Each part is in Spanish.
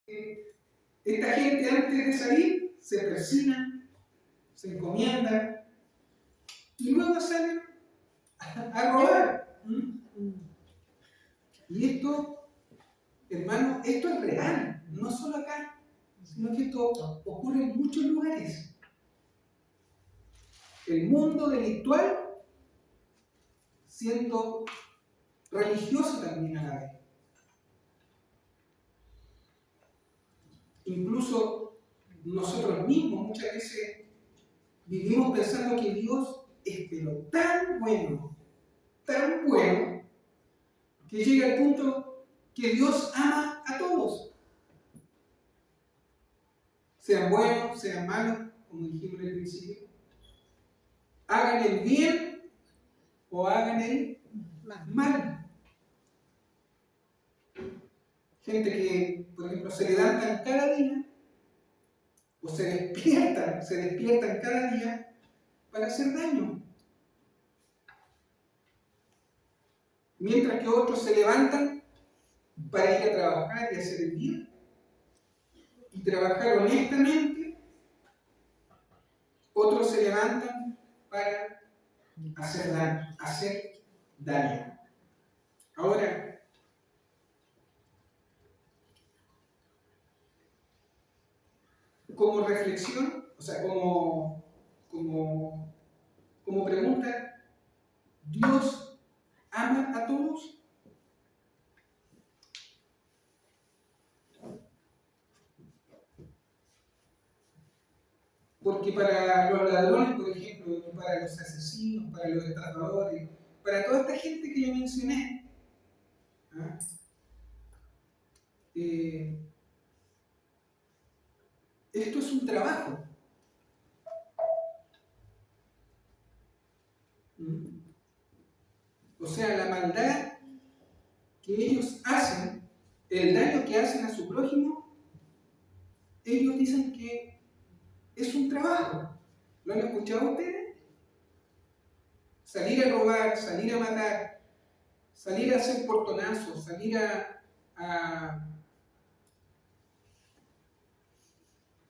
esta gente antes de salir se persina, se encomienda y luego salen a robar. Y esto, hermano, esto es real, no solo acá, sino que esto ocurre en muchos lugares. El mundo delictual siendo religioso también a la vez. Incluso nosotros mismos muchas veces vivimos pensando que Dios es pero tan bueno, que llega al punto que Dios ama a todos. Sean buenos, sean malos, como dijimos en el principio. Hagan el bien o hagan el mal. Gente que, por ejemplo, se levantan cada día o se despiertan cada día para hacer daño. Mientras que otros se levantan para ir a trabajar y hacer el bien. Y trabajar honestamente, otros se levantan para hacer daño. Ahora, como reflexión, o sea, como pregunta, ¿Dios ama a todos? Porque para los ladrones, por ejemplo, para los asesinos, para los estafadores, para toda esta gente que yo mencioné, ¿ah? Esto es un trabajo. O sea, la maldad que ellos hacen, el daño que hacen a su prójimo, ellos dicen que es un trabajo. ¿Lo han escuchado ustedes? Salir a robar, salir a matar, salir a hacer portonazos, salir a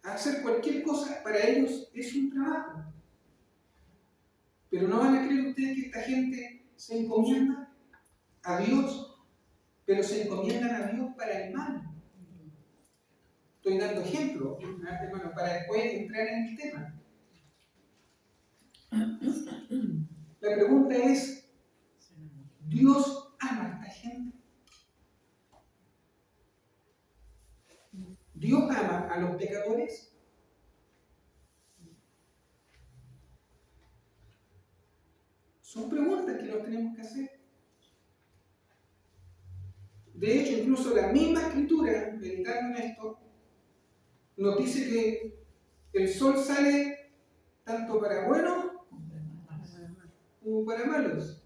hacer cualquier cosa, para ellos es un trabajo. Pero no van a creer ustedes que esta gente se encomienda a Dios, pero se encomiendan a Dios para el mal. Estoy dando ejemplos, hermano, para después entrar en el tema. La pregunta es, ¿Dios ama a esta gente? ¿Dios ama a los pecadores? Son preguntas que nos tenemos que hacer. De hecho, incluso la misma escritura, meditando en esto, nos dice que el sol sale tanto para buenos como para malos.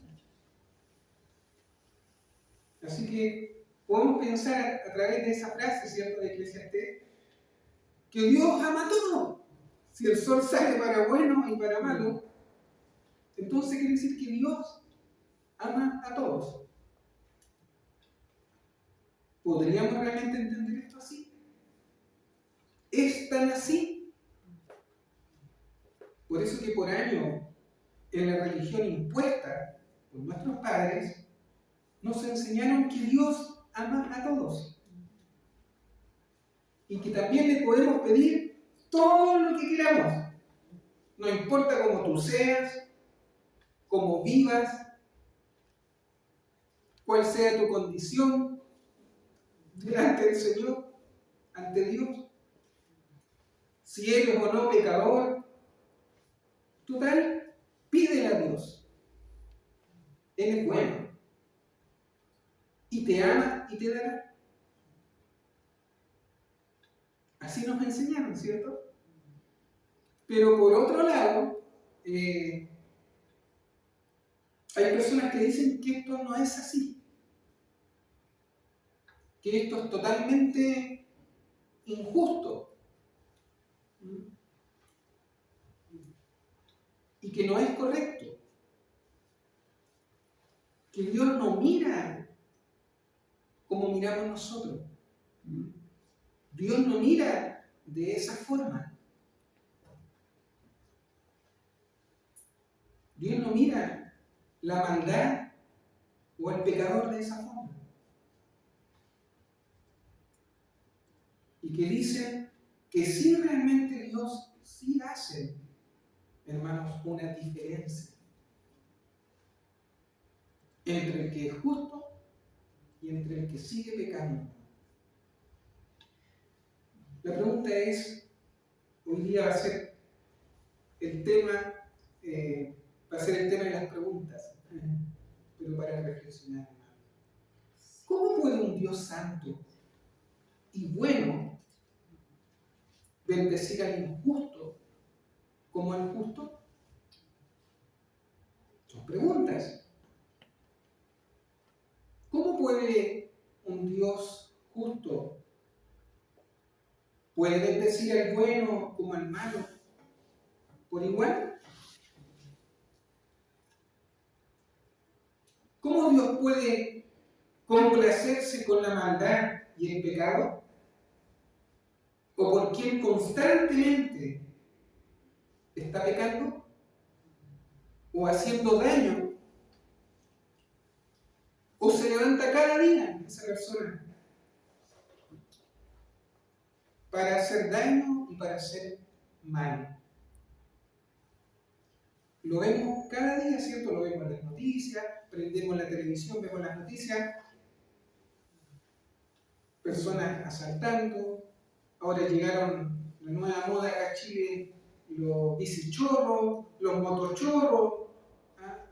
Así que podemos pensar a través de esa frase, ¿cierto?, de Eclesiastés, que Dios ama todo. Si el sol sale para bueno y para malo, entonces quiere decir que Dios ama a todos. ¿Podríamos realmente entender esto así? ¿Es tan así? Por eso que por años en la religión impuesta por nuestros padres, nos enseñaron que Dios ama a todos. Y que también le podemos pedir todo lo que queramos. No importa cómo tú seas, cómo vivas, cuál sea tu condición delante del Señor, ante Dios. Si eres o no pecador, total, pídele a Dios. Él es bueno. Y te ama y te dará. Así nos enseñaron, ¿cierto? Pero por otro lado, hay personas que dicen que esto no es así. Que esto es totalmente injusto. Y que no es correcto. Que Dios no mira como miramos nosotros. Dios no mira de esa forma. Dios no mira la maldad o al pecador de esa forma. Y que dice que sí, realmente Dios sí hace, hermanos, una diferencia entre el que es justo y entre el que sigue pecando. La pregunta es, hoy día va a ser el tema, de las preguntas, pero para reflexionar, hermano. ¿Cómo puede un Dios santo y bueno bendecir al injusto como al justo? Son preguntas. ¿Cómo puede un Dios justo puede bendecir al bueno como al malo por igual? ¿Cómo Dios puede complacerse con la maldad y el pecado? ¿O por quien constantemente está pecando o haciendo daño? ¿O se levanta cada día esa persona para hacer daño y para hacer mal? Lo vemos cada día, ¿cierto? Lo vemos en las noticias, prendemos la televisión, vemos las noticias, personas asaltando. Ahora llegaron la nueva moda acá a Chile, los bicichorros, los motochorros,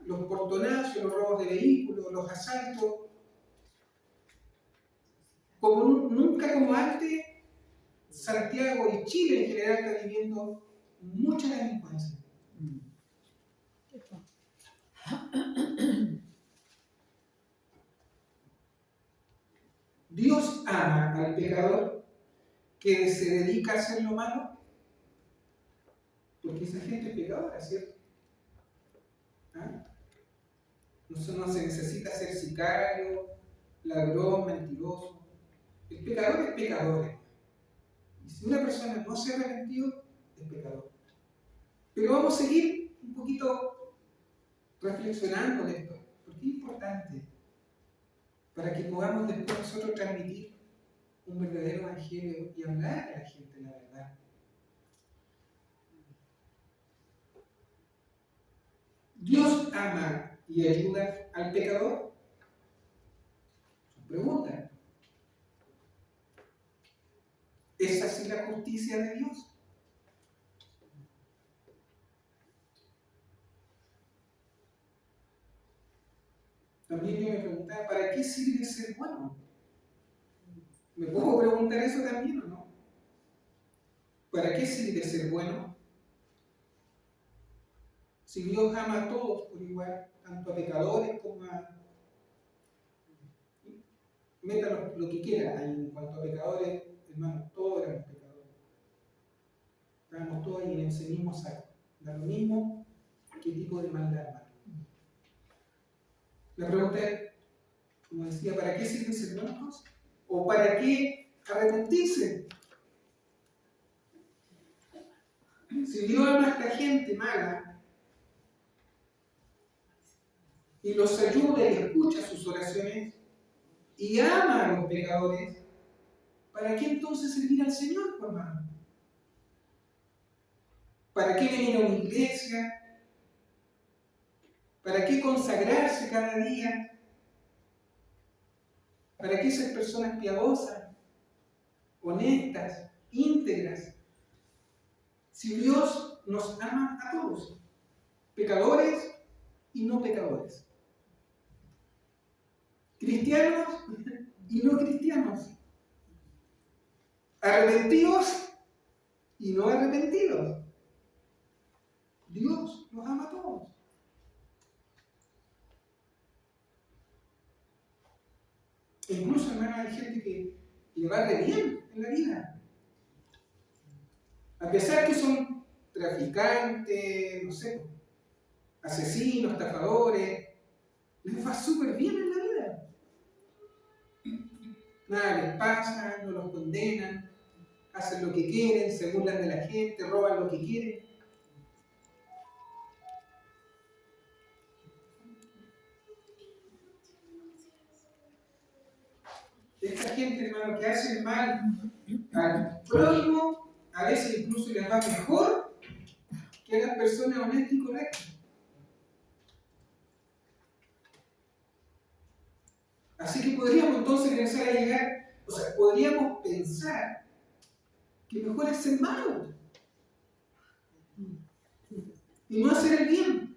los portonazos, los robos de vehículos, los asaltos. Como nunca como antes, Santiago y Chile en general está viviendo mucha delincuencia. ¿Dios ama al pecador que se dedica a hacer lo malo? Porque esa gente es pecadora, ¿cierto? No se necesita ser sicario, ladrón, mentiroso. El pecador es pecador. Y si una persona no se ha arrepentido, es pecador. Pero vamos a seguir un poquito reflexionando de esto, porque es importante para que podamos después nosotros transmitir un verdadero evangelio y hablar a la gente la verdad. ¿Dios ama y ayuda al pecador? Pregunta. ¿Es así la justicia de Dios? También yo me preguntaba, ¿para qué sirve ser bueno? ¿Me puedo preguntar eso también o no? ¿Para qué sirve ser bueno? Si Dios ama a todos por igual, tanto a pecadores como a... Meta lo que quiera ahí en cuanto a pecadores, hermanos, todos éramos pecadores. Estábamos todos ahí en ese mismo saco. Da lo mismo qué tipo de maldad, hermano. La pregunta es, como decía, ¿para qué sirve ser buenos? ¿O para qué arrepentirse? Si Dios ama a esta gente mala y los ayuda y escucha sus oraciones y ama a los pecadores, ¿para qué entonces servir al Señor, hermano? ¿Para qué venir a una iglesia? ¿Para qué consagrarse cada día? ¿Para qué ser personas piadosas, honestas, íntegras? Si Dios nos ama a todos, pecadores y no pecadores, cristianos y no cristianos, arrepentidos y no arrepentidos. Dios nos ama a todos. E incluso, hermano, hay gente que le va re bien en la vida. A pesar que son traficantes, no sé, asesinos, estafadores, les va súper bien en la vida. Nada les pasa, no los condenan. hacen lo que quieren, se burlan de la gente, roban lo que quieren. Esta gente, hermano, que hace el mal al prójimo, a veces incluso les va mejor que a las personas honestas y correctas. Así que podríamos entonces pensar a llegar, podríamos pensar que mejor es ser malo y no hacer el bien.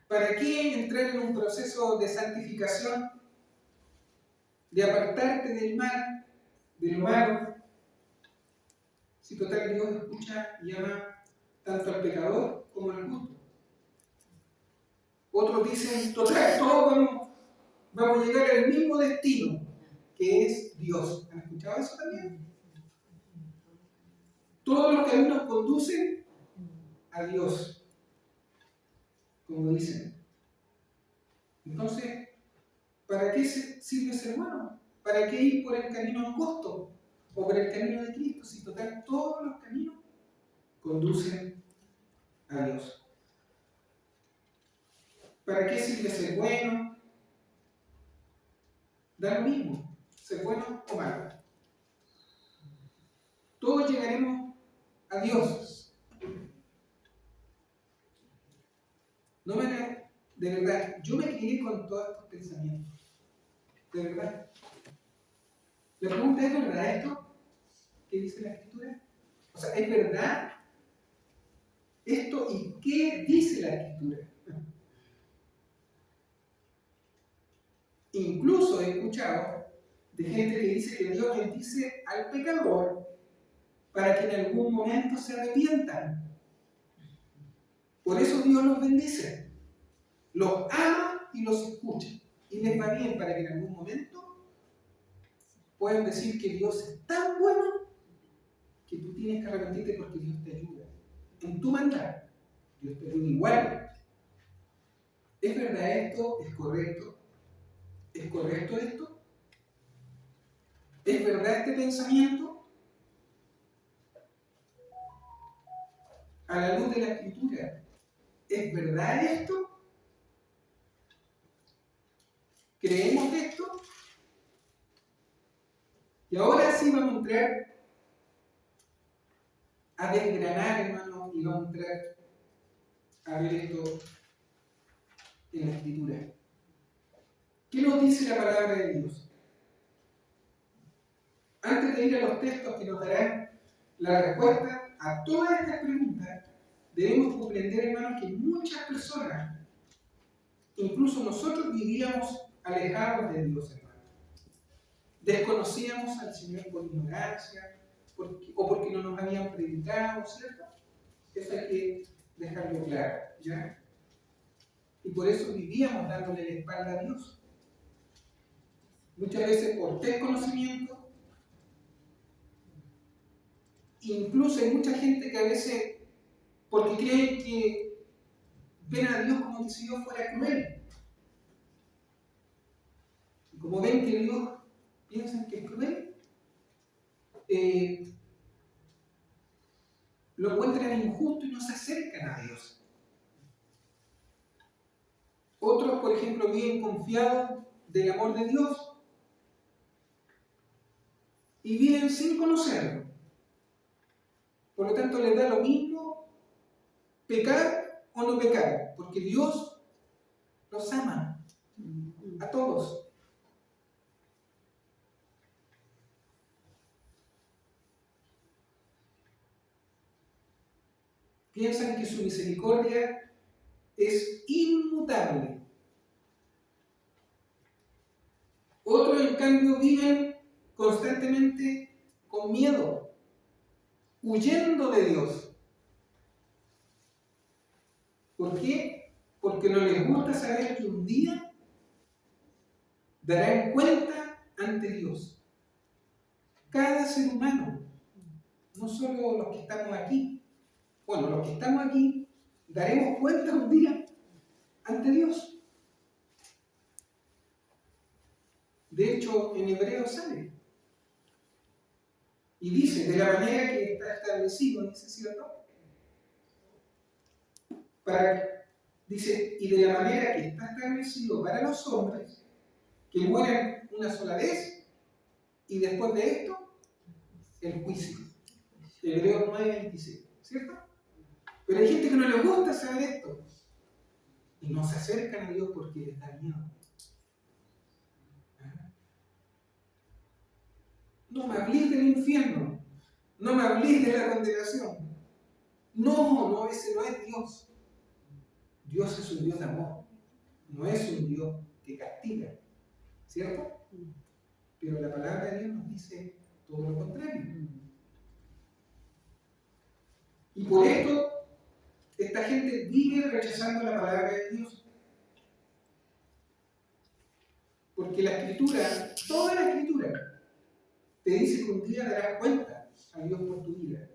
¿Para qué entrar en un proceso de santificación, de apartarte del mal, de lo malo? Si total Dios escucha y ama tanto al pecador como al justo. Otros dicen, total, todos vamos a llegar al mismo destino, que es Dios. ¿Han escuchado eso también? Todos los caminos conducen a Dios, como dicen. Entonces, ¿para qué sirve ser bueno? ¿Para qué ir por el camino angosto? O por el camino de Cristo, si total todos los caminos conducen a Dios. ¿Para qué sirve ser bueno? Da lo mismo, ser bueno o malo. Todos llegaremos a Dios. No me, de verdad, yo me crié con todos estos pensamientos. De verdad. La pregunta es, ¿verdad esto que dice la Escritura? O sea, ¿es verdad esto y qué dice la Escritura? Incluso he escuchado de gente que dice que Dios bendice al pecador para que en algún momento se arrepientan. Por eso Dios los bendice. Los ama y los escucha. Y les va bien para que en algún momento puedan decir que Dios es tan bueno que tú tienes que arrepentirte porque Dios te ayuda. En tu maldad, Dios te ayuda igual. ¿Es verdad esto? ¿Es correcto? ¿Es correcto esto? ¿Es verdad este pensamiento? A la luz de la Escritura, ¿es verdad esto? ¿Creemos esto? Y ahora sí vamos a entrar a desgranar, hermano, y vamos a entrar a ver esto en la Escritura. ¿Qué nos dice la palabra de Dios? Antes de ir a los textos que nos darán la respuesta a todas estas preguntas, debemos comprender, hermanos, que muchas personas, incluso nosotros, vivíamos alejados de Dios, hermano. Desconocíamos al Señor por ignorancia, o porque no nos habían predicado, ¿cierto? Eso hay que dejarlo claro, ¿ya? Y por eso vivíamos dándole la espalda a Dios. Muchas veces por desconocimiento. Incluso hay mucha gente que a veces, porque creen que ven a Dios como que si Dios fuera cruel. Y como ven que Dios piensan que es cruel, lo encuentran injusto y no se acercan a Dios. Otros, por ejemplo, viven confiados del amor de Dios y viven sin conocerlo. Por lo tanto, les da lo mismo pecar o no pecar, porque Dios los ama a todos. Piensan que su misericordia es inmutable. Otros, en cambio, viven constantemente con miedo, huyendo de Dios. ¿Por qué? Porque no les gusta saber que un día darán cuenta ante Dios. Cada ser humano, no solo los que estamos aquí. Bueno, los que estamos aquí daremos cuenta un día ante Dios. De hecho, en Hebreos sale. Y dice, de la manera que está establecido, dice, ¿cierto? Dice, y de la manera que está establecido para los hombres, que mueren una sola vez, y después de esto, el juicio. Hebreos 9:26, ¿cierto? Pero hay gente que no le gusta saber esto, y no se acercan a Dios porque les da miedo. No me hables del infierno, no me hables de la condenación. No, ese no es Dios. Dios es un Dios de amor, no es un Dios que castiga, ¿cierto? Pero la palabra de Dios nos dice todo lo contrario. Y por esto, esta gente vive rechazando la palabra de Dios. Porque la Escritura, toda la Escritura, te dice que un día darás cuenta a Dios por tu vida.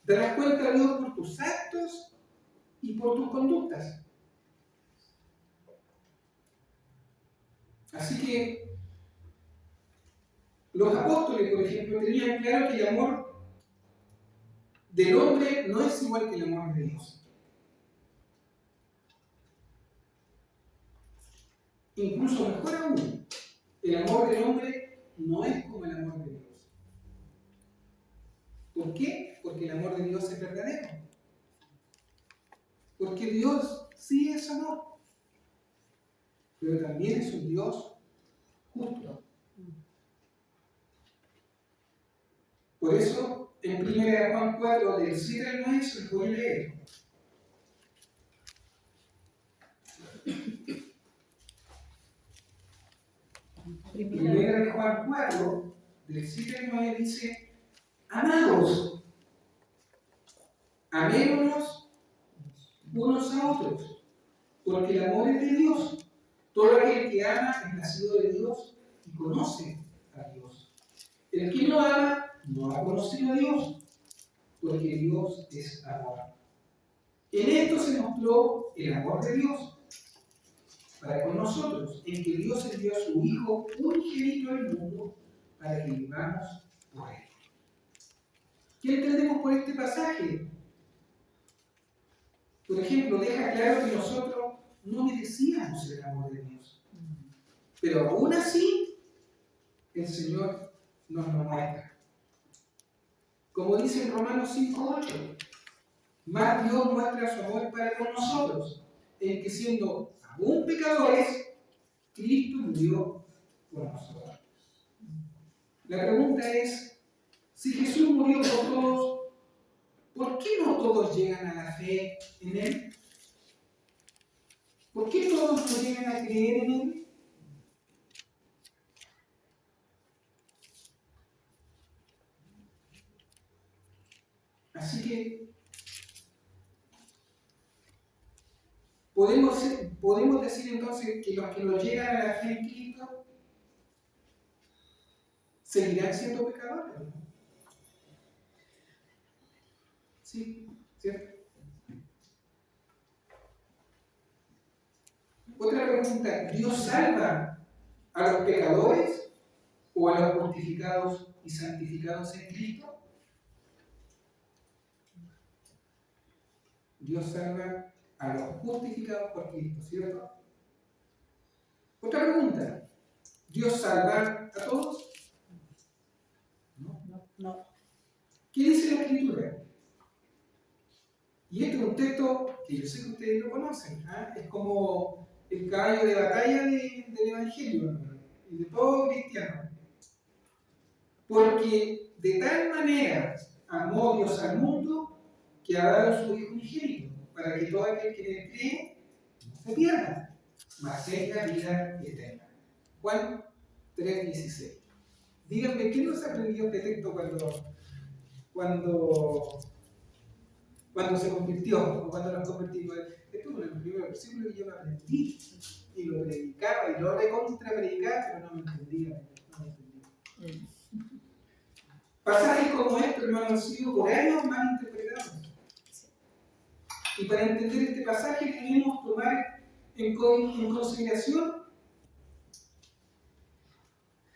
Darás cuenta a Dios por tus actos y por tus conductas. Así que los apóstoles, por ejemplo, tenían claro que el amor del hombre no es igual que el amor de Dios. Incluso mejor aún, el amor del hombre no es como el amor de Dios. ¿Por qué? Porque el amor de Dios es verdadero. Porque Dios sí es amor, pero también es un Dios justo. Por eso, en 1 Juan 4, del 7 al 9, se los voy a leer. Primera de Juan 4, del 7 al 9, dice: amados, amémonos unos a otros, porque el amor es de Dios. Todo aquel que ama es nacido de Dios y conoce a Dios. El que no ama no ha conocido a Dios, porque Dios es amor. En esto se mostró el amor de Dios para con nosotros, en que Dios envió a su Hijo unigénito al mundo para que vivamos por él. ¿Qué entendemos por este pasaje? Por ejemplo, deja claro que nosotros no merecíamos el amor de Dios. Pero aún así, el Señor nos lo muestra. Como dice en Romanos 5:8, más Dios muestra su amor para con nosotros, en que siendo aún pecadores, Cristo murió por nosotros. La pregunta es, si Jesús murió por todos, ¿por qué no todos llegan a la fe en Él? ¿Por qué todos no llegan a creer en Él? Así que podemos decir entonces que los que no llegan a la fe en Cristo seguirán siendo pecadores, ¿no? Sí, ¿cierto? Otra pregunta, ¿Dios salva a los pecadores o a los justificados y santificados en Cristo? Dios salva a los justificados por Cristo, ¿cierto? Otra pregunta, ¿Dios salva a todos? No. ¿Qué dice la Escritura? Y este es un texto que yo sé que ustedes lo conocen, ¿eh? Es como el caballo de batalla del Evangelio, ¿no? Y de todo cristiano. Porque de tal manera amó Dios al mundo que ha dado a su Hijo unigénito, para que todo aquel que en él cree no se pierda, mas tenga vida eterna. Juan 3:16. Díganme, ¿quién nos aprendió este texto cuando se convirtió, o cuando nos convertimos? Este es uno de los primeros versículos que yo me aprendí, y lo predicaba, y lo recontrapredicaba, pero no me entendía. Pasajes como estos, hermanos, han sido por años mal interpretados. Y para entender este pasaje debemos tomar en consideración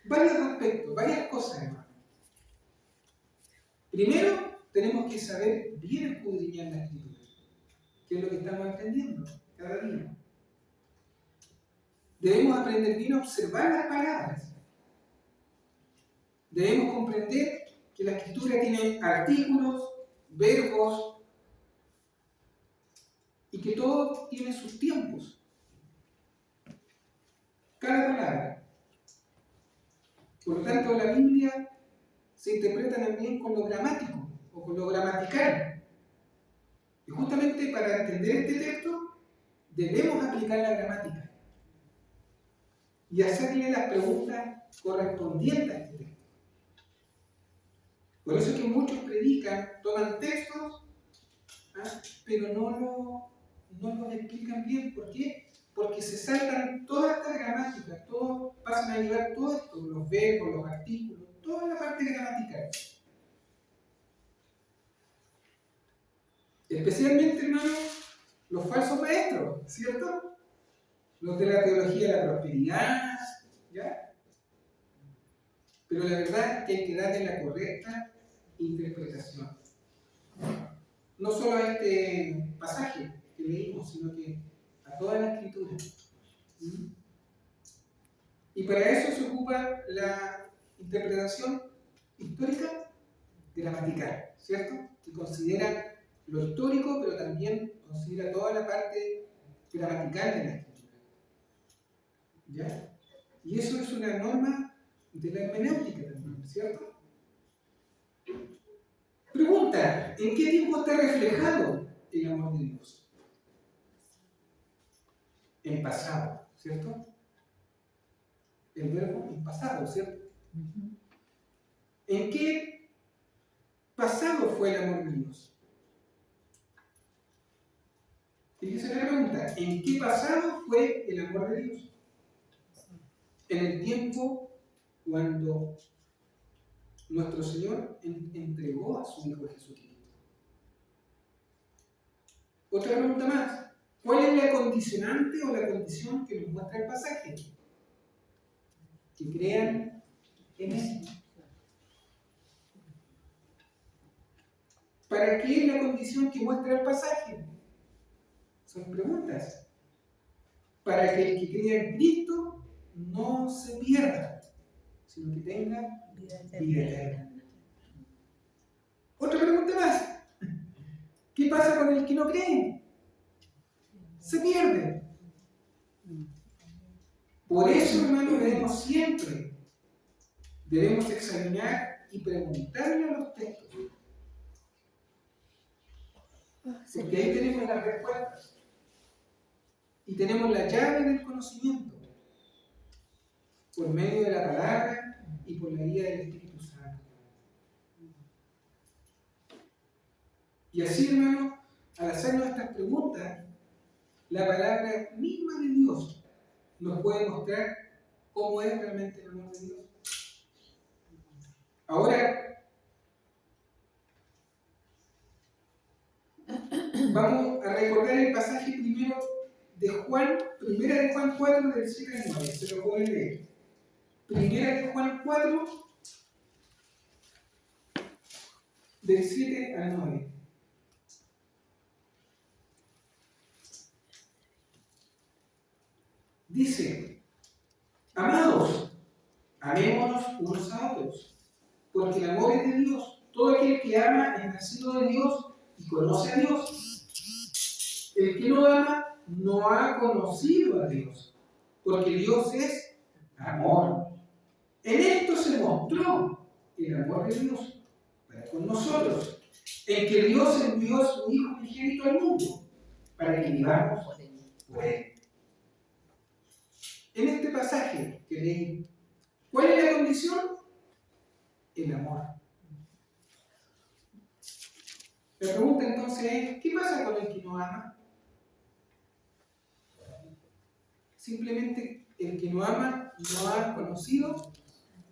varios aspectos, varias cosas, hermano. Primero, tenemos que saber bien escudriñar la Escritura, que es lo que estamos aprendiendo cada día. Debemos aprender bien a observar las palabras. Debemos comprender que la Escritura tiene artículos, verbos, y que todo tiene sus tiempos. Cada palabra. Por lo tanto, la Biblia se interpreta también con lo gramático o con lo gramatical. Y justamente para entender este texto, debemos aplicar la gramática y hacerle las preguntas correspondientes a este texto. Por eso es que muchos predican, toman textos, pero no los explican bien. ¿Por qué? Porque se saltan toda esta gramática, pasan a llevar todo esto, los verbos, los artículos, toda la parte gramatical. Especialmente, hermanos, los falsos maestros, ¿cierto? Los de la teología de la prosperidad, ¿ya? Pero la verdad es que hay que darle la correcta interpretación. No solo a este pasaje que leímos, sino que a toda la Escritura. Y para eso se ocupa la interpretación histórica gramatical, ¿cierto? Que considera lo histórico, pero también considera toda la parte gramatical de la Escritura. ¿Ya? Y eso es una norma de la hermenéutica también, ¿cierto? Pregunta, ¿en qué tiempo está reflejado el amor de Dios? En pasado, ¿cierto? El verbo en pasado, ¿cierto? ¿En qué pasado fue el amor de Dios? Fíjese la pregunta, ¿en qué pasado fue el amor de Dios? En el tiempo cuando nuestro Señor entregó a su Hijo Jesucristo. Otra pregunta más. ¿Cuál es la condicionante o la condición que nos muestra el pasaje? Que crean en Él. ¿Para qué es la condición que muestra el pasaje? Son preguntas. Para que el que crea en Cristo no se pierda, sino que tenga vida eterna. Otra pregunta más. ¿Qué pasa con el que no cree? Se pierde. Por eso, hermanos, debemos examinar y preguntarle a los textos. Porque ahí tenemos las respuestas. Y tenemos la llave del conocimiento. Por medio de la palabra y por la guía del Espíritu Santo. Y así, hermano, al hacernos estas preguntas, la palabra misma de Dios nos puede mostrar cómo es realmente el amor de Dios. Ahora, vamos a recordar el pasaje primero de Juan, primera de Juan 4, del 7 al 9. Se lo voy a leer. Primera de Juan 4, del 7 al 9. Dice, amados, amémonos unos a otros, porque el amor es de Dios. Todo aquel que ama es nacido de Dios y conoce a Dios. El que no ama no ha conocido a Dios, porque Dios es amor. En esto se mostró el amor de Dios para con nosotros, en que Dios envió a su Hijo unigénito al mundo, para que vivamos por Él. En este pasaje que leí, ¿cuál es la condición? El amor. La pregunta entonces es, ¿qué pasa con el que no ama? Simplemente el que no ama no ha conocido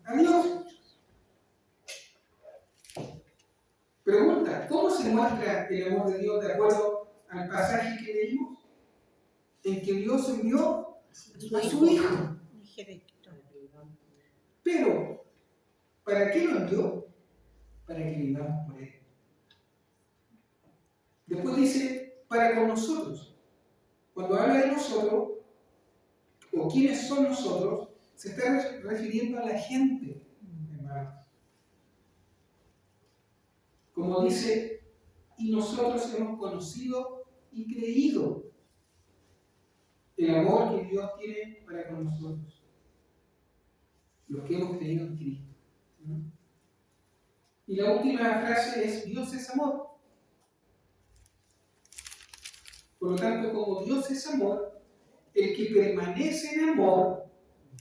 a Dios. Pregunta, ¿cómo se muestra el amor de Dios de acuerdo al pasaje que leímos? En que Dios envió a su Hijo. Pero, ¿para qué lo envió? para que vivamos por Él. Después dice, para con nosotros. Cuando habla de nosotros, o quiénes son nosotros, se está refiriendo a la gente, hermanos. Como dice, y nosotros hemos conocido y creído el amor que Dios tiene para con nosotros, los que hemos creído en Cristo. Y la última frase es, Dios es amor. Por lo tanto, como Dios es amor, el que permanece en amor,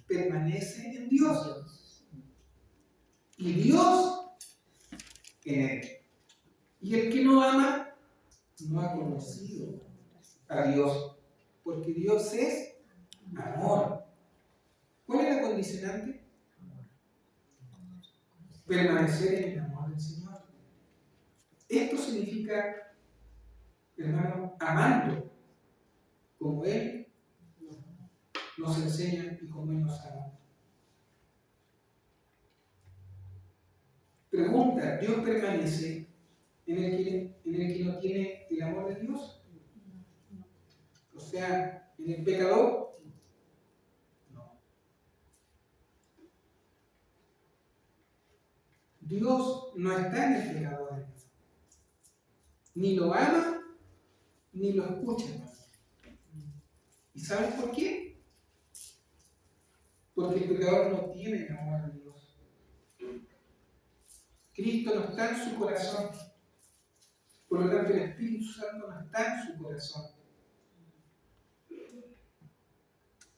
permanece en Dios. Y Dios en Él. Y el que no ama, no ha conocido a Dios, porque Dios es amor. ¿Cuál es la condicionante? Permanecer en el amor del Señor. Esto significa, hermano, amando como Él nos enseña y como Él nos ama. Pregunta, ¿Dios permanece en el que no tiene el amor de Dios? O sea, en el pecador. No. Dios no está en el pecador. Ni lo ama, ni lo escucha. ¿Y saben por qué? Porque el pecador no tiene el amor de Dios. Cristo no está en su corazón. Por lo tanto, el Espíritu Santo no está en su corazón.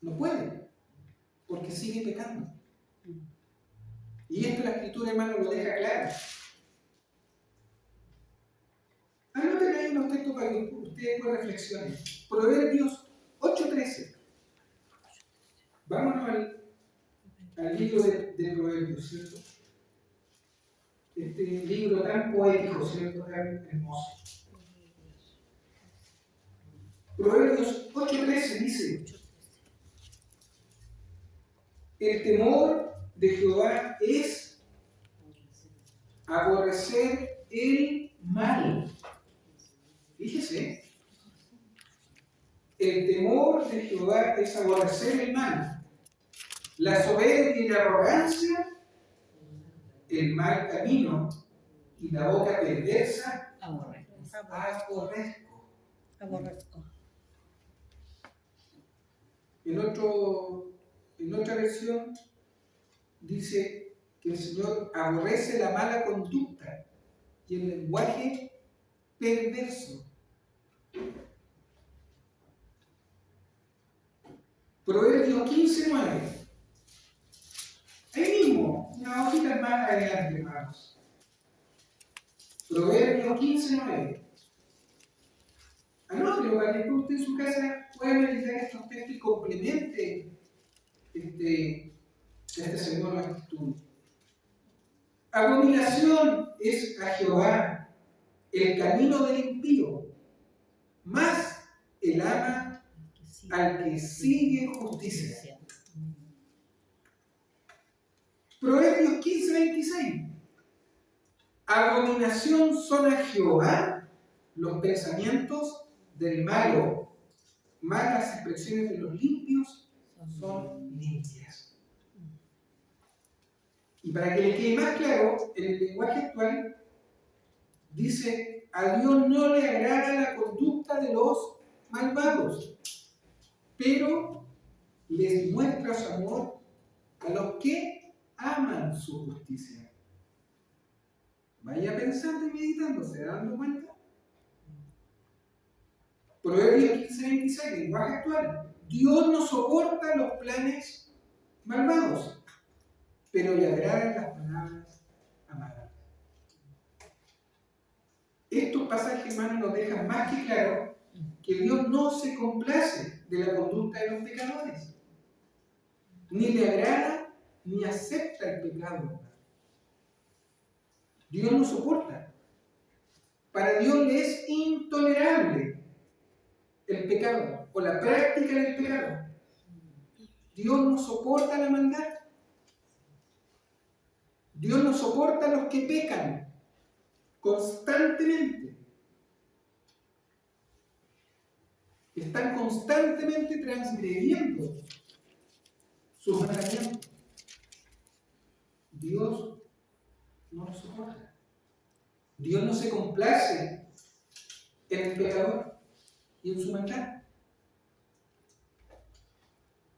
No puede, porque sigue pecando. Y esto la Escritura, hermano, lo deja claro. Anoten ahí unos textos para que ustedes puedan reflexionar. Proverbios 8:13. Vámonos al libro de Proverbios, ¿cierto? Este libro tan poético, ¿cierto? Tan hermoso. Proverbios 8:13 dice: el temor de Jehová es aborrecer el mal. Fíjese, el temor de Jehová es aborrecer el mal. La soberbia y la arrogancia, el mal camino y la boca perversa, aborrezco. En otra versión dice que el Señor aborrece la mala conducta y el lenguaje perverso. Proverbios 15:9. Ahí mismo, una hojita más adelante, hermanos. Proverbios 15:9. Anótelo para que usted en su casa pueda meditar estos textos y complemente este segundo estudio. Abominación es a Jehová el camino del impío, mas él ama al que sigue justicia. Proverbios 15:26. Abominación son a Jehová los pensamientos del malo, mas las expresiones de los limpios son limpias. Y para que le quede más claro, en el lenguaje actual dice: a Dios no le agrada la conducta de los malvados, pero les muestra su amor a los que aman su justicia. Vaya pensando y meditando, ¿se dan cuenta? Proverbios 15:26, lenguaje actual. Dios no soporta los planes malvados, pero le agradan las palabras amables. Estos pasajes, hermanos, nos dejan más que claro que Dios no se complace de la conducta de los pecadores. Ni le agrada ni acepta el pecado. Dios no soporta. Para Dios le es intolerable el pecado o la práctica del pecado. Dios no soporta la maldad. Dios no soporta a los que pecan. constantemente. Están constantemente transgrediendo sus mandamientos. Dios no lo soporta. Dios no se complace en el pecador y en su maldad.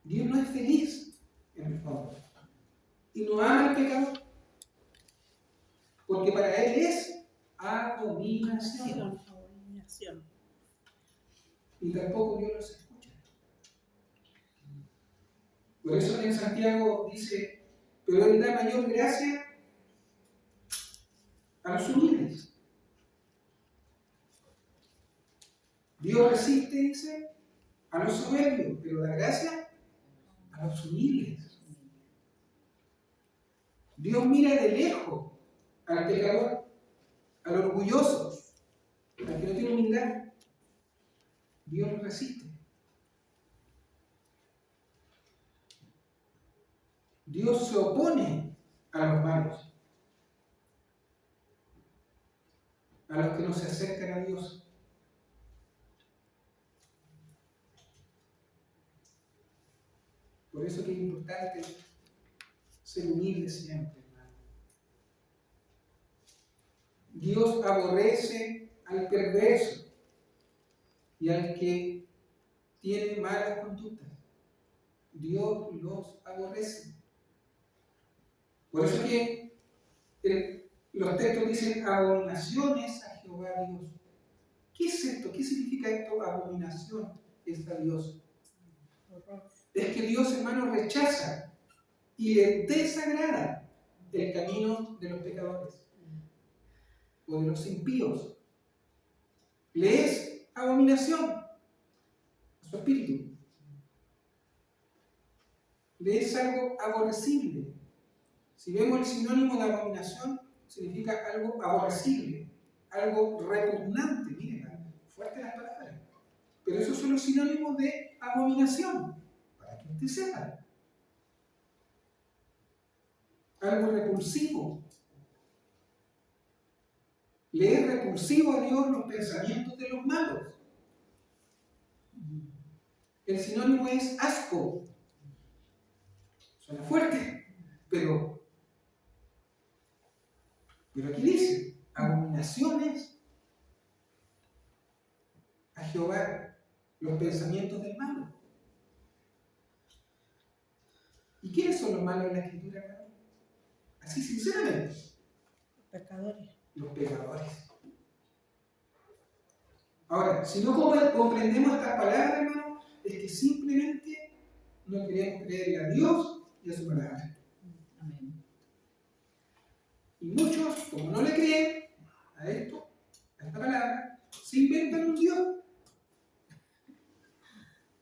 Dios no es feliz en el fondo. Y no ama al pecador. Porque para Él es abominación. Y tampoco Dios los escucha. Por eso en Santiago dice, pero Él da mayor gracia a los humildes. Dios resiste, dice, a los soberbios, pero da gracia a los humildes. Dios mira de lejos al pecador, al orgulloso, al que no tiene humildad. Dios lo resiste. Dios se opone a los malos, a los que no se acercan a Dios. Por eso que es importante ser humilde siempre, hermano. Dios aborrece al perverso y al que tiene malas conductas. Dios los aborrece. Por eso que los textos dicen abominaciones a Jehová Dios. ¿Qué es esto? ¿Qué significa esto? Abominación es a Dios. Es que Dios, hermano, rechaza y le desagrada el camino de los pecadores o de los impíos. Le es abominación a su espíritu. Le es algo aborrecible. Si vemos el sinónimo de abominación, significa algo aborrecible, algo repugnante. Miren, fuertes las palabras. Pero esos son los sinónimos de abominación, para que usted sepa. Algo repulsivo. Le es repulsivo a Dios los pensamientos de los malos. El sinónimo es asco. Suena fuerte, pero aquí dice, abominaciones a Jehová, los pensamientos del malo. ¿Y quiénes son los malos en la Escritura, hermano? Así sinceramente. Los pecadores. Los pecadores. Ahora, si no comprendemos estas palabras, hermano, es que simplemente no queremos creerle a Dios y a su palabra. Amén. Y muchos, como no le creen a esto, a esta palabra, se inventan un Dios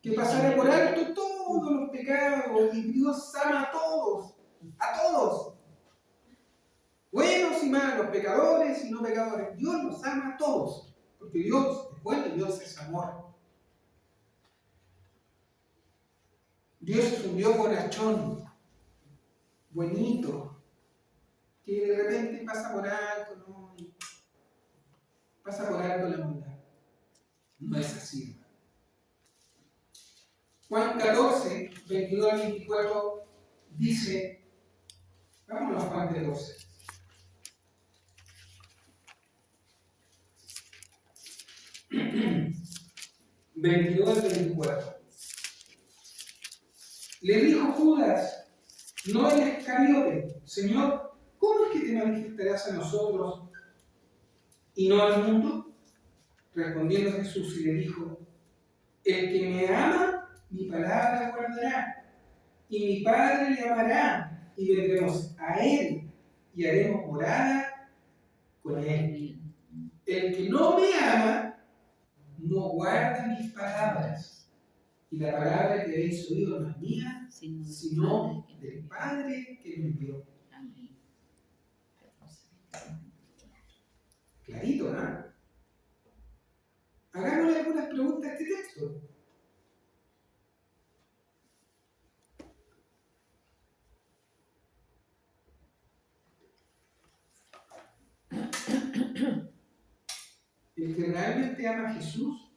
que pasará por alto todos los pecados y Dios ama a todos, buenos y malos, pecadores y no pecadores. Dios los ama a todos, porque Dios es bueno y Dios es amor. Dios es un Dios bonachón, buenito, que de repente pasa por alto, ¿no? Pasa por alto la maldad. No es así, hermano. Juan 14, 22 al 24 dice, vámonos a Juan 14. ...22 al 24. Le dijo Judas, no el Iscariote, Señor, ¿cómo es que te manifestarás a nosotros y no al mundo? Respondiendo Jesús y le dijo, el que me ama, mi palabra guardará, y mi Padre le amará, y vendremos a él, y haremos morada con él. El que no me ama, no guarda mis palabras, y la palabra que habéis oído no es mía, sino del Padre que me envió. Clarito, ¿no? Hagámosle algunas preguntas a este texto. El que realmente ama a Jesús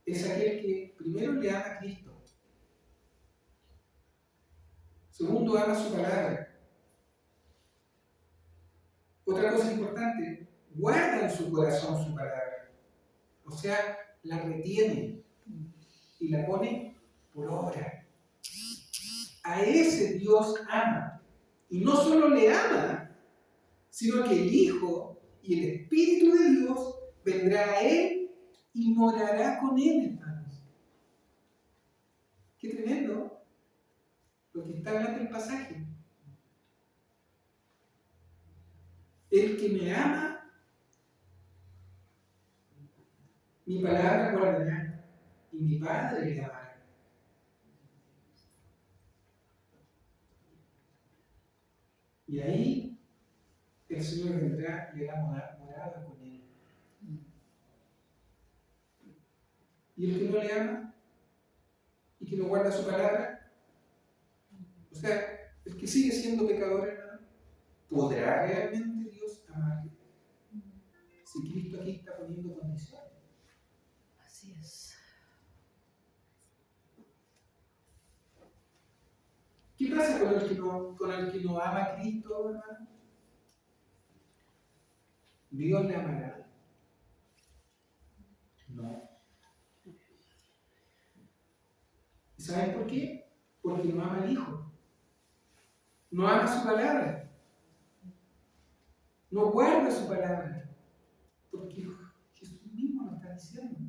es aquel que primero le ama a Cristo. Segundo, ama su palabra. Otra cosa importante, guarda en su corazón su palabra. O sea, la retiene y la pone por obra. A ese Dios ama. Y no solo le ama, sino que el Hijo y el Espíritu de Dios vendrá a él y morará con él, hermanos. Qué tremendo lo que está hablando el pasaje. El que me ama, mi palabra guardará, y mi Padre le amará. Y ahí el Señor vendrá y hará morada con él. Y el que no le ama y que no guarda su palabra, o sea, el que sigue siendo pecador, hermano, ¿podrá realmente Dios amarle? Si Cristo aquí está poniendo condiciones. Así es. ¿Qué pasa con el que no ama a Cristo, hermano? ¿Dios le amará? No. ¿Y saben por qué? Porque no ama al Hijo. No ama su palabra. No guarda su palabra. Porque Jesús mismo lo está diciendo.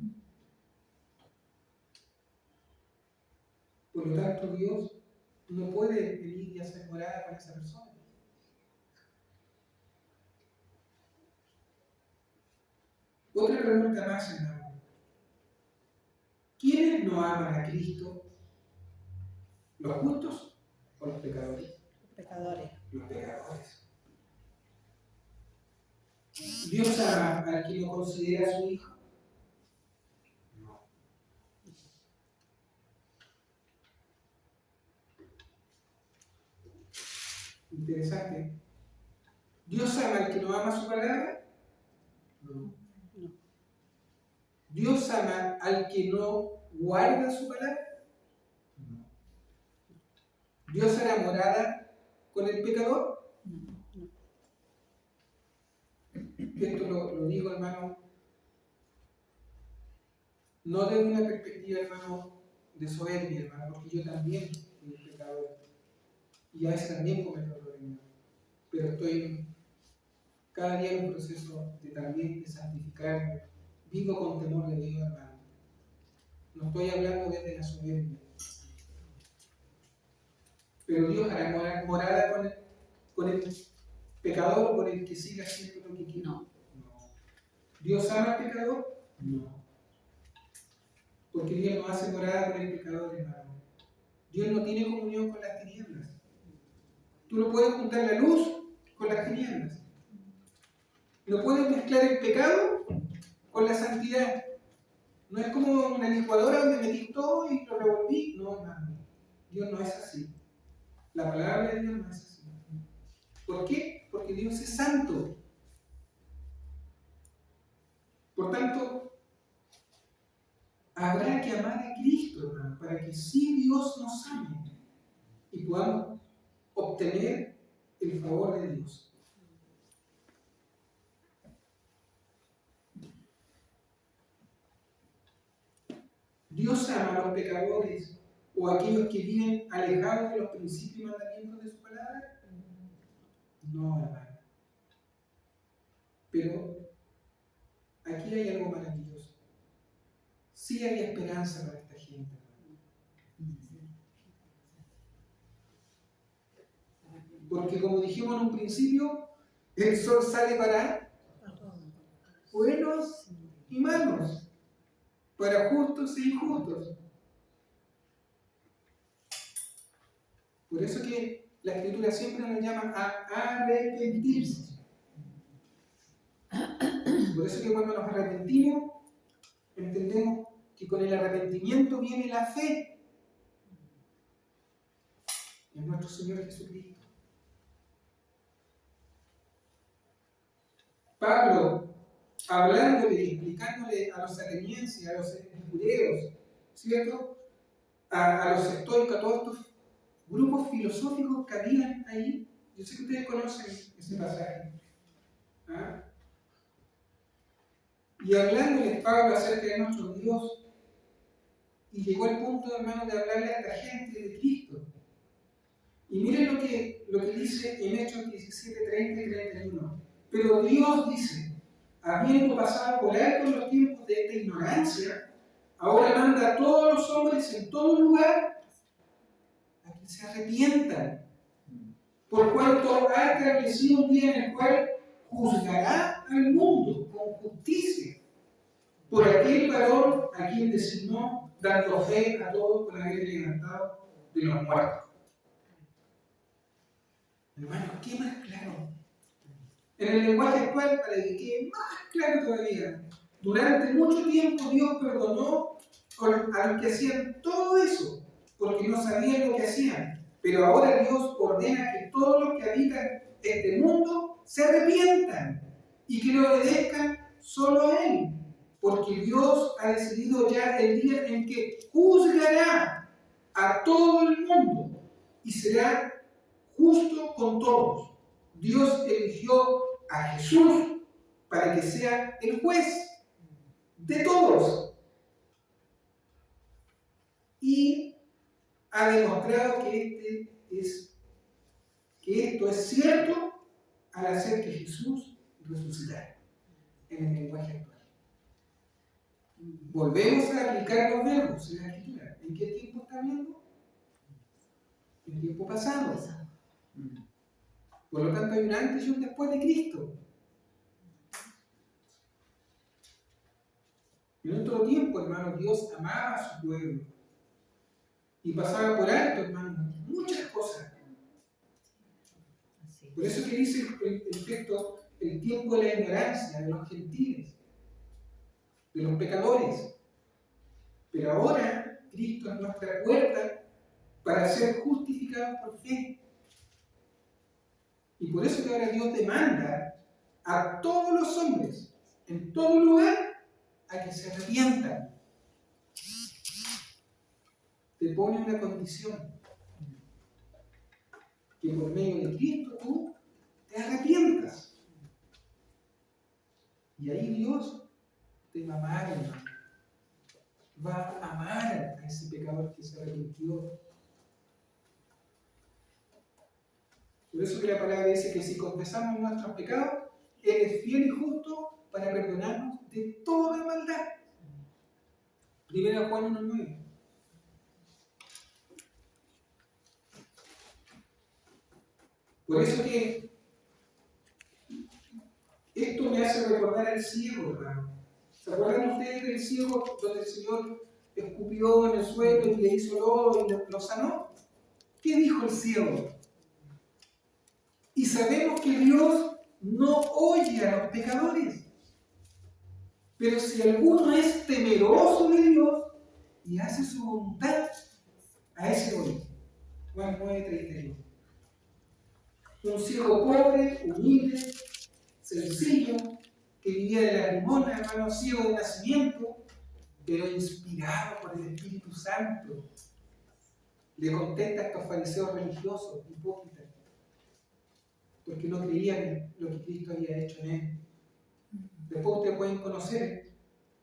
Por lo tanto, Dios no puede venir y hacer morada con esa persona. Otra pregunta más, hermano. ¿Quiénes no aman a Cristo? ¿Los justos o los pecadores? Pecadores. Los pecadores. ¿Dios ama al que lo considera su hijo? No. Interesante. ¿Dios ama al que no ama su palabra? No. ¿Dios ama al que no guarda su palabra? No. ¿Dios hará morada con el pecador? Esto lo digo, hermano, no desde una perspectiva, hermano, de soberbia, hermano, porque yo también soy un pecador. Y a veces también cometo errores, pero estoy cada día en un proceso de también de santificarme. Vivo con temor de Dios, hermano. No estoy hablando desde la soberbia. Pero Dios hará morada con el pecador o con el que siga haciendo lo que quiere. No. ¿Dios ama al pecador? No. Porque Dios no hace morada con el pecador, hermano. Dios no tiene comunión con las tinieblas. Tú no puedes juntar la luz con las tinieblas. No puedes mezclar el pecado con la santidad. No es como una licuadora donde metí todo y lo revolví. No, hermano. Dios no es así. La palabra de Dios no es así. ¿Por qué? Porque Dios es santo. Por tanto, habrá que amar a Cristo, hermano, para que sí Dios nos ame y podamos obtener el favor de Dios. Dios ama a los pecadores o a aquellos que viven alejados de los principios y mandamientos de su palabra. No, hermano. Pero aquí hay algo maravilloso. Sí hay esperanza para esta gente, hermano. Porque como dijimos en un principio, el sol sale para buenos y malos, para justos e injustos. Por eso que la Escritura siempre nos llama a arrepentirse. Por eso que cuando nos arrepentimos, entendemos que con el arrepentimiento viene la fe en nuestro Señor Jesucristo. Pablo, hablándole y explicándole a los atenienses, a los epicureos, ¿cierto? A los estoicos, a todos estos grupos filosóficos que habían ahí. Yo sé que ustedes conocen ese pasaje. ¿Ah? Y hablándoles Pablo acerca de nuestro Dios, y llegó al punto, hermano, de hablarle a esta gente de Cristo. Y miren lo que dice en Hechos 17, 30 y 31. Pero Dios dice, habiendo pasado por alto los tiempos de esta ignorancia, ahora manda a todos los hombres en todo lugar a que se arrepientan, por cuanto ha establecido un día en el cual juzgará al mundo con justicia, por aquel varón a quien designó, dando fe a todos por haber levantado de los muertos. Hermano, ¿qué más claro? En el lenguaje actual, para que quede más claro todavía, durante mucho tiempo Dios perdonó a los que hacían todo eso, porque no sabían lo que hacían. Pero ahora Dios ordena que todos los que habitan este mundo se arrepientan y que le obedezcan solo a Él. Porque Dios ha decidido ya el día en que juzgará a todo el mundo y será justo con todos. Dios eligió a Jesús para que sea el juez de todos. Y ha demostrado que esto es cierto al hacer que Jesús resucitara en el lenguaje actual. Volvemos a aplicar los verbos en la escritura. ¿En qué tiempo está viendo? En tiempo pasado. Por lo tanto, hay un antes y un después de Cristo. En otro tiempo, hermano, Dios amaba a su pueblo y pasaba por alto, hermano, muchas cosas. Por eso que dice el texto, el tiempo de la ignorancia, de los gentiles, de los pecadores. Pero ahora Cristo es nuestra puerta para ser justificados por fe. Y por eso que ahora Dios demanda a todos los hombres, en todo lugar, a que se arrepientan. Te pone una condición, que por medio de Cristo tú te arrepientas. Y ahí Dios te va a amar, hermano. Va a amar a ese pecador que se arrepintió. Por eso que la palabra dice que si confesamos nuestros pecados, Él es fiel y justo para perdonarnos de toda maldad. 1 Juan 1:9. Por eso que esto me hace recordar al ciego, hermano. ¿Se acuerdan ustedes del ciego donde el Señor escupió en el suelo y le hizo lodo y lo sanó? ¿Qué dijo el ciego? Y sabemos que Dios no oye a los pecadores. Pero si alguno es temeroso de Dios y hace su voluntad, a ese oye. Juan 9:31. Un ciego pobre, humilde, sencillo, que vivía de la limosna, hermano, ciego de nacimiento, pero inspirado por el Espíritu Santo. Le contesta a estos fariseos religiosos, hipócritas, porque no creían en lo que Cristo había hecho en él. Después ustedes pueden conocer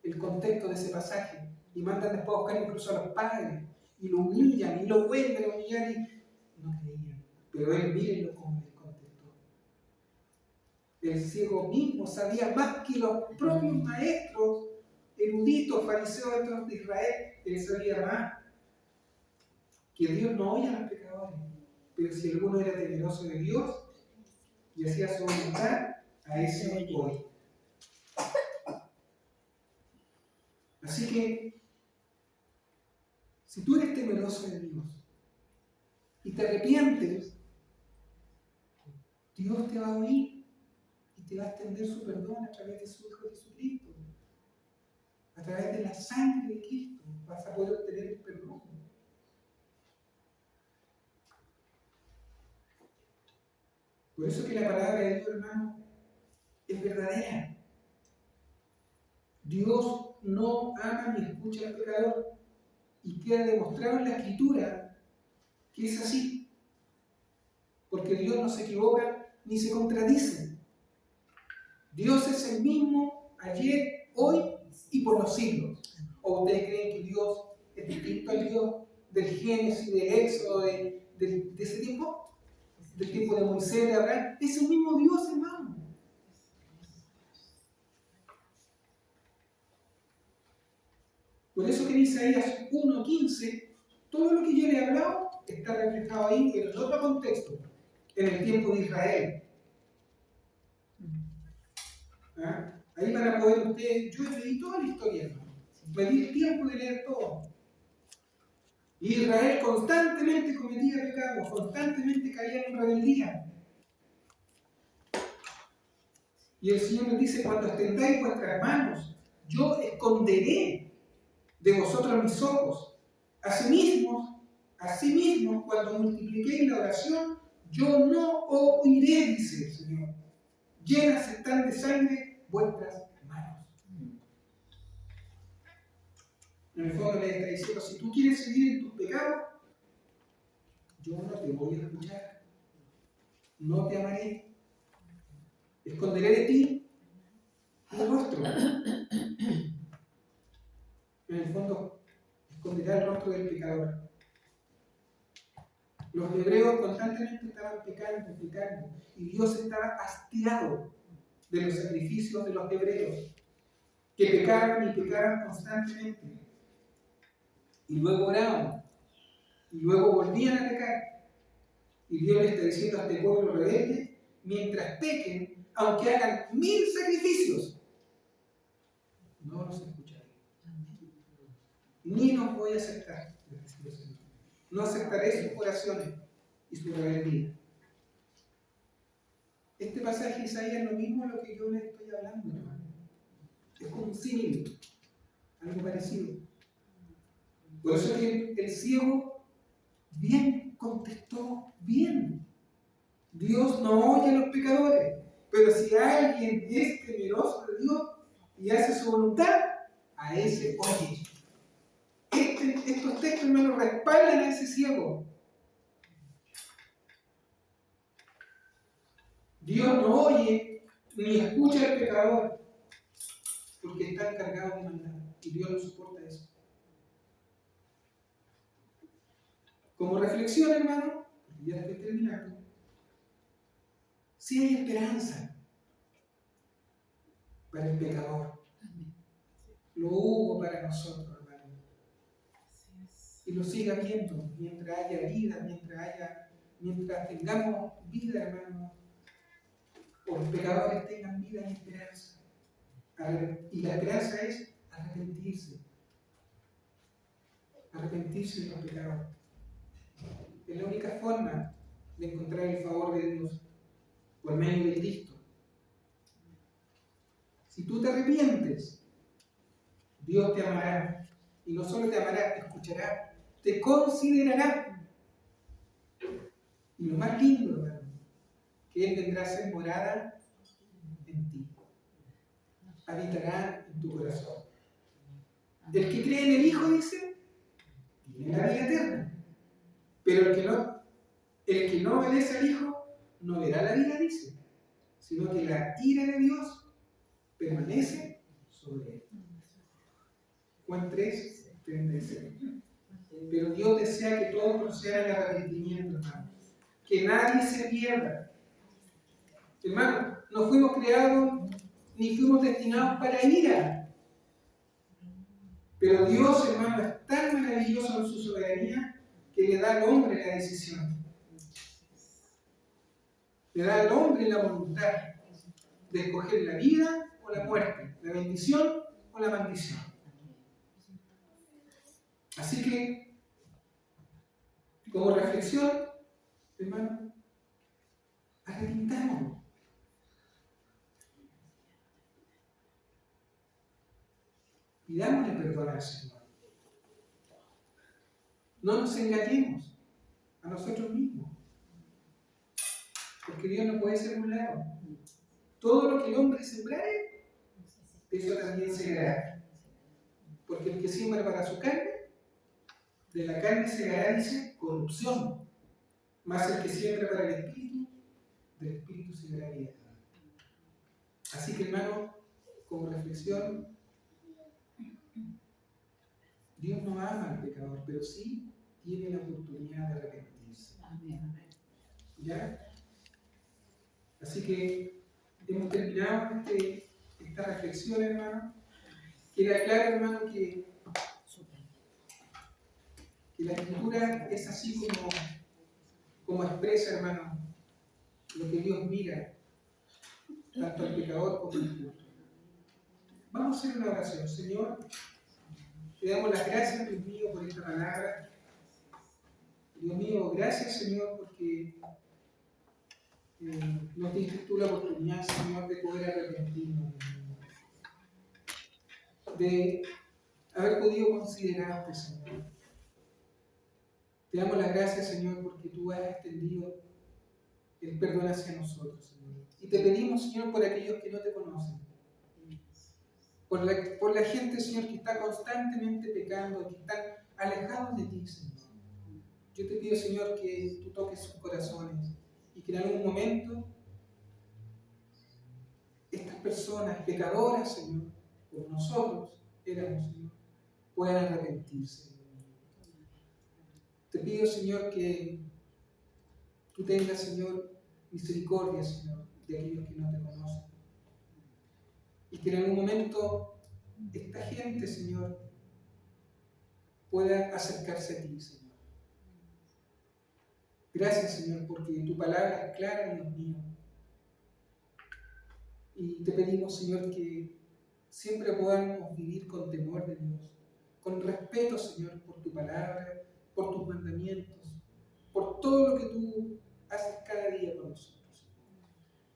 el contexto de ese pasaje y mandan después a buscar incluso a los padres y lo humillan y lo vuelven a humillar y no creían. Pero él, mírenlo cómo les contestó. El ciego mismo sabía más que los propios maestros eruditos, fariseos de Israel, él sabía más. Que Dios no oye a los pecadores, pero si alguno era temeroso de Dios y hacía su voluntad, a ese oye. Así que, si tú eres temeroso de Dios y te arrepientes, Dios te va a oír y te va a extender su perdón a través de su Hijo Jesucristo. A través de la sangre de Cristo vas a poder obtener el perdón. Por eso que la palabra de Dios, hermano, es verdadera. Dios no ama ni escucha al pecador, y queda demostrado en la Escritura que es así, porque Dios no se equivoca ni se contradice. Dios es el mismo ayer, hoy y por los siglos. ¿O ustedes creen que Dios es distinto al Dios del Génesis, del Éxodo, de ese tiempo? Del tiempo de Moisés, de Abraham. Es el mismo Dios, hermano. Por eso que en Isaías 1:15, todo lo que yo le he hablado está reflejado ahí, pero en otro contexto, en el tiempo de Israel. ¿Ah? Ahí van a poder ustedes, yo leí toda la historia, hermano. Me di el tiempo de leer todo. Y Israel constantemente cometía pecados, constantemente caía en rebeldía. Y el Señor nos dice, cuando extendáis vuestras manos, yo esconderé de vosotros mis ojos. Asimismo, cuando multipliquéis la oración, yo no oiré, dice el Señor. Llenas están de sangre vuestras manos. En el fondo le está diciendo, si tú quieres seguir en tus pecados, yo no te voy a escuchar. No te amaré. Esconderé de ti el rostro. En el fondo, esconderá el rostro del pecador. Los hebreos constantemente estaban pecando, y Dios estaba hastiado de los sacrificios de los hebreos, que pecaban y pecaban constantemente. Y luego oraban, y luego volvían a pecar. Y Dios le está diciendo a este pueblo rebelde, mientras pequen, aunque hagan 1000 sacrificios, no los escucharé. Ni los voy a aceptar. No aceptaré sus oraciones y su rebeldía. Este pasaje de Isaías es lo mismo a lo que yo les estoy hablando, hermano. Es como un símil, algo parecido. Por eso es que el ciego bien contestó bien. Dios no oye a los pecadores, pero si alguien es temeroso de Dios y hace su voluntad, a ese oye. Estos textos, hermano, respaldan a ese ciego. Dios no oye ni escucha al pecador porque está encargado de mandar y Dios no soporta eso. Como reflexión, hermano, ya estoy terminando, sí hay esperanza para el pecador. Lo hubo para nosotros, hermano. Y lo siga viendo mientras haya vida, mientras tengamos vida, hermano. O los pecadores tengan vida y esperanza. Y la esperanza es arrepentirse. Arrepentirse de los pecados. Es la única forma de encontrar el favor de Dios por medio de Cristo. Si tú te arrepientes, Dios te amará. Y no solo te amará, te escuchará, te considerará. Y lo más lindo, hermano, que Él vendrá a ser morada en ti. Habitará en tu corazón. El que cree en el Hijo, dice, tiene la vida eterna. Pero el que no obedece al Hijo, no verá la vida, dice, sino que la ira de Dios permanece sobre él. Juan 3:36. Pero Dios desea que todos procedan al arrepentimiento, hermano. Que nadie se pierda. Hermano, no fuimos creados ni fuimos destinados para ira. Pero Dios, hermano, es tan maravilloso en su soberanía que le da al hombre la decisión. Le da al hombre la voluntad de escoger la vida o la muerte, la bendición o la maldición. Así que, como reflexión, hermano, arrepintámonos. Pidámosle perdón al Señor. No nos engañemos a nosotros mismos. Porque Dios no puede ser burlado. Todo lo que el hombre sembrare, eso también segará. Porque el que siembra para su carne, de la carne segará, dice, corrupción. Mas el que siembra para el Espíritu, del Espíritu segará vida. Así que, hermano, como reflexión, Dios no ama al pecador, pero sí tiene la oportunidad de arrepentirse. ¿Ya? Así que hemos terminado esta reflexión, hermano. Queda claro, hermano, que la Escritura es así como expresa, hermano, lo que Dios mira, tanto al pecador como al justo. Vamos a hacer una oración. Señor, te damos las gracias, Dios mío, por esta palabra. Dios mío, gracias, Señor, porque nos diste tú la oportunidad, Señor, de poder arrepentirnos, de haber podido considerarte, Señor. Te damos las gracias, Señor, porque tú has extendido el perdón hacia nosotros, Señor. Y te pedimos, Señor, por aquellos que no te conocen, por la gente, Señor, que está constantemente pecando, que están alejados de ti, Señor. Yo te pido, Señor, que tú toques sus corazones y que en algún momento estas personas pecadoras, Señor, como nosotros éramos, Señor, puedan arrepentirse. Te pido, Señor, que tú tengas, Señor, misericordia, Señor, de aquellos que no te conocen. Y que en algún momento esta gente, Señor, pueda acercarse a ti, Señor. Gracias, Señor, porque tu palabra es clara, Dios mío. Y te pedimos, Señor, que siempre podamos vivir con temor de Dios, con respeto, Señor, por tu palabra, por tus mandamientos, por todo lo que tú haces cada día con nosotros.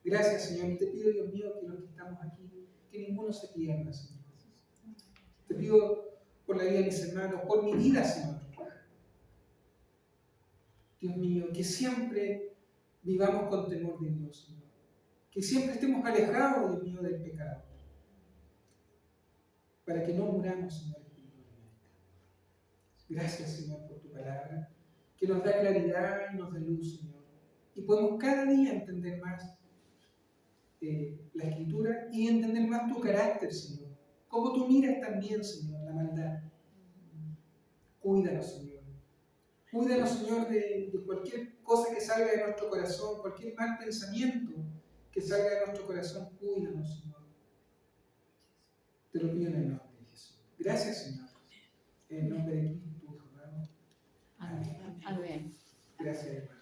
Gracias, Señor, y te pido, Dios mío, que los que estamos aquí, que ninguno se pierda, Señor. Te pido por la vida de mis hermanos, por mi vida, Señor. Dios mío, que siempre vivamos con temor de Dios, Señor. Que siempre estemos alejados, Dios mío, del pecado. Para que no muramos, Señor, espiritualmente. Gracias, Señor, por tu palabra, que nos da claridad y nos da luz, Señor. Y podemos cada día entender más la Escritura y entender más tu carácter, Señor. Cómo tú miras también, Señor, la maldad. Cuídanos, Señor. Cuídanos, Señor, de cualquier cosa que salga de nuestro corazón, cualquier mal pensamiento que salga de nuestro corazón. Cuídanos, Señor. Te lo pido en el nombre de Jesús. Gracias, Señor. En el nombre de Cristo, tu Hijo, hermano. Amén. Gracias, hermano.